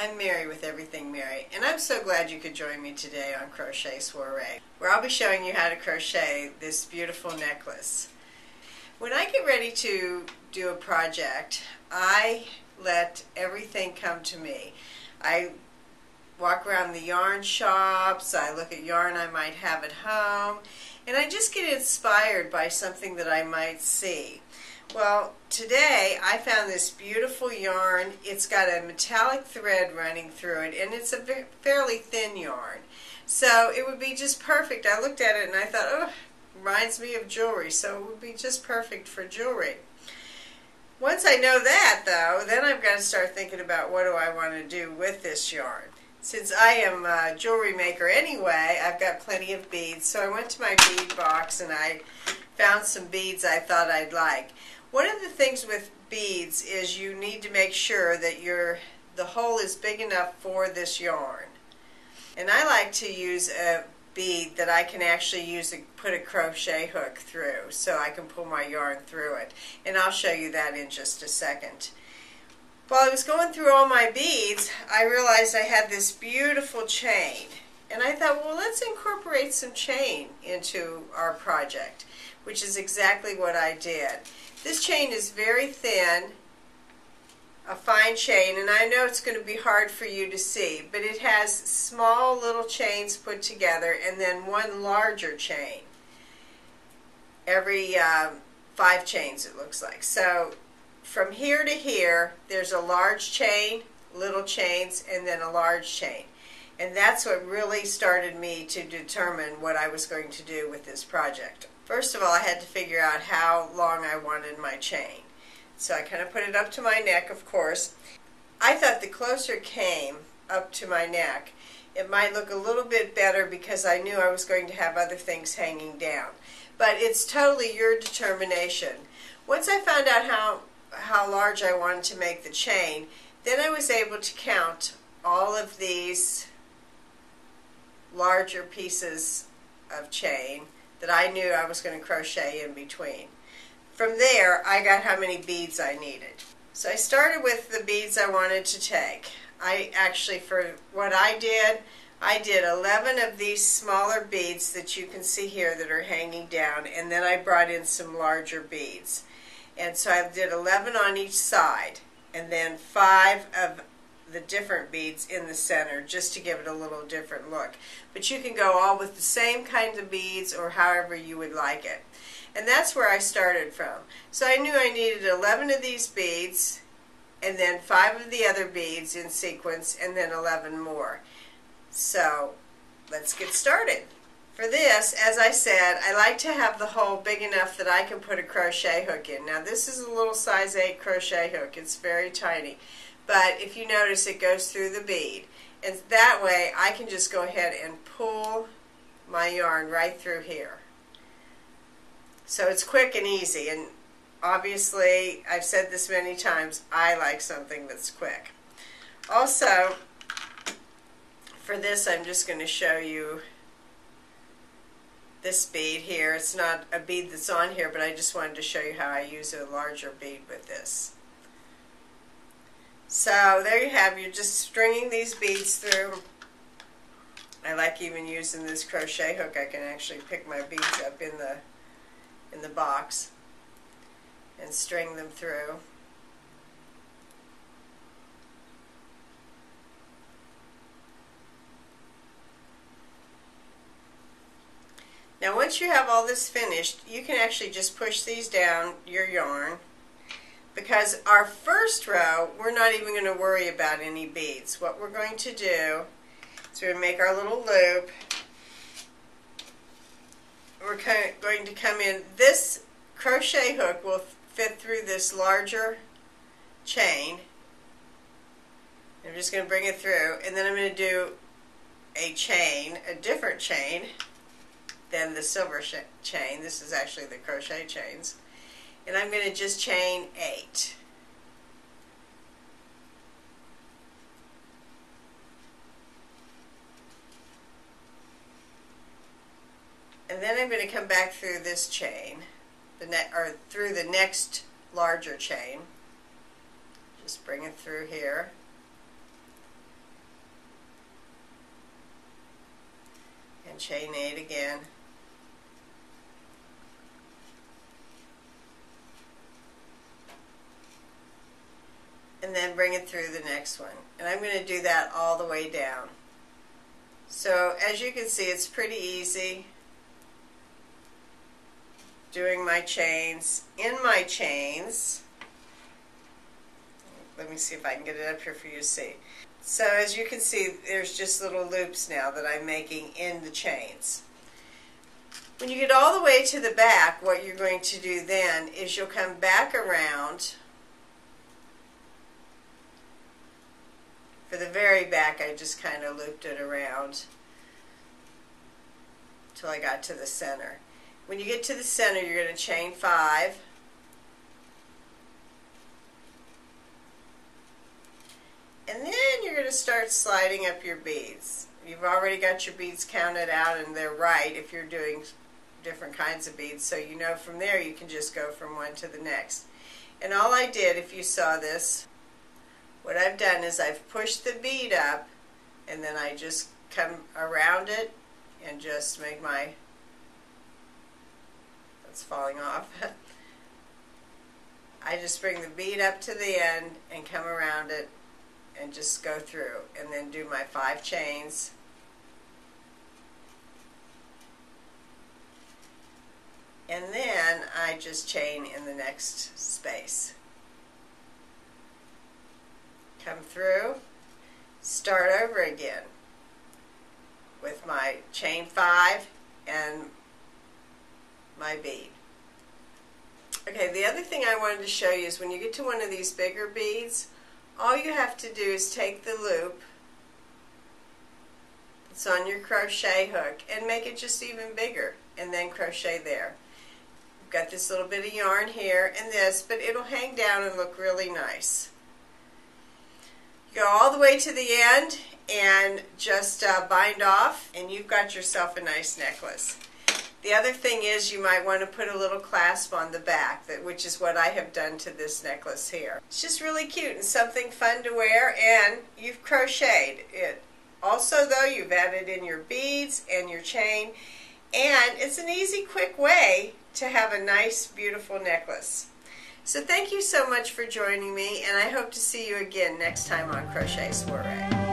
I'm Mary with Everything Mary, and I'm so glad you could join me today on Crochet Soiree, where I'll be showing you how to crochet this beautiful necklace. When I get ready to do a project, I let everything come to me. I walk around the yarn shops, I look at yarn I might have at home, and I just get inspired by something that I might see. Well, today I found this beautiful yarn. It's got a metallic thread running through it, and it's a fairly thin yarn. So it would be just perfect. I looked at it and I thought, oh, reminds me of jewelry, so it would be just perfect for jewelry. Once I know that, though, then I've got to start thinking about what do I want to do with this yarn. Since I am a jewelry maker anyway, I've got plenty of beads, so I went to my bead box and I found some beads I thought I'd like. One of the things with beads is you need to make sure that the hole is big enough for this yarn. And I like to use a bead that I can actually use to put a crochet hook through so I can pull my yarn through it. And I'll show you that in just a second. While I was going through all my beads, I realized I had this beautiful chain. And I thought, well, let's incorporate some chain into our project, which is exactly what I did. This chain is very thin, a fine chain, and I know it's going to be hard for you to see, but it has small little chains put together and then one larger chain. Every 5 chains it looks like. So from here to here, there's a large chain, little chains, and then a large chain. And that's what really started me to determine what I was going to do with this project. First of all, I had to figure out how long I wanted my chain. So I kind of put it up to my neck, of course. I thought the closer it came up to my neck, it might look a little bit better because I knew I was going to have other things hanging down. But it's totally your determination. Once I found out how large I wanted to make the chain, then I was able to count all of these larger pieces of chain that I knew I was going to crochet in between. From there, I got how many beads I needed. So I started with the beads I wanted to take. For what I did 11 of these smaller beads that you can see here that are hanging down, and then I brought in some larger beads. And so I did 11 on each side, and then 5 of the different beads in the center just to give it a little different look. But you can go all with the same kind of beads or however you would like it. And that's where I started from. So I knew I needed 11 of these beads and then 5 of the other beads in sequence and then 11 more. So let's get started. For this, as I said, I like to have the hole big enough that I can put a crochet hook in. Now this is a little size 8 crochet hook. It's very tiny. But if you notice, it goes through the bead. And that way, I can just go ahead and pull my yarn right through here. So it's quick and easy. And obviously, I've said this many times, I like something that's quick. Also, for this, I'm just going to show you this bead here. It's not a bead that's on here, but I just wanted to show you how I use a larger bead with this. So there you have, you're just stringing these beads through. I like even using this crochet hook. I can actually pick my beads up in the box and string them through. Now once you have all this finished, you can actually just push these down your yarn. Because our first row, we're not even going to worry about any beads. What we're going to do is we're going to make our little loop. We're going to come in. This crochet hook will fit through this larger chain. I'm just going to bring it through, and then I'm going to do a chain, a different chain than the silver chain. This is actually the crochet chains. And I'm going to just chain 8. And then I'm going to come back through this chain, through the next larger chain. Just bring it through here. and chain 8 again. And then bring it through the next one. And I'm going to do that all the way down. So as you can see, it's pretty easy doing my chains. In my chains, let me see if I can get it up here for you to see. So as you can see, there's just little loops now that I'm making in the chains. When you get all the way to the back, what you're going to do then is you'll come back around. For the very back, I just kind of looped it around until I got to the center. When you get to the center, you're going to chain 5. And then you're going to start sliding up your beads. You've already got your beads counted out, and they're right if you're doing different kinds of beads. So you know from there you can just go from one to the next. And all I did, if you saw this, what I've done is I've pushed the bead up, and then I just come around it and just make my, that's falling off. I just bring the bead up to the end and come around it and just go through, and then do my 5 chains. And then I just chain in the next space. Come through, start over again with my chain 5 and my bead. Okay, the other thing I wanted to show you is when you get to one of these bigger beads, all you have to do is take the loop that's on your crochet hook and make it just even bigger, and then crochet there. You've got this little bit of yarn here and this, but it'll hang down and look really nice. Go all the way to the end and just bind off, and you've got yourself a nice necklace. The other thing is you might want to put a little clasp on the back, which is what I have done to this necklace here. It's just really cute and something fun to wear, and you've crocheted it. Also though, you've added in your beads and your chain, and it's an easy, quick way to have a nice, beautiful necklace. So thank you so much for joining me, and I hope to see you again next time on Crochet Soiree.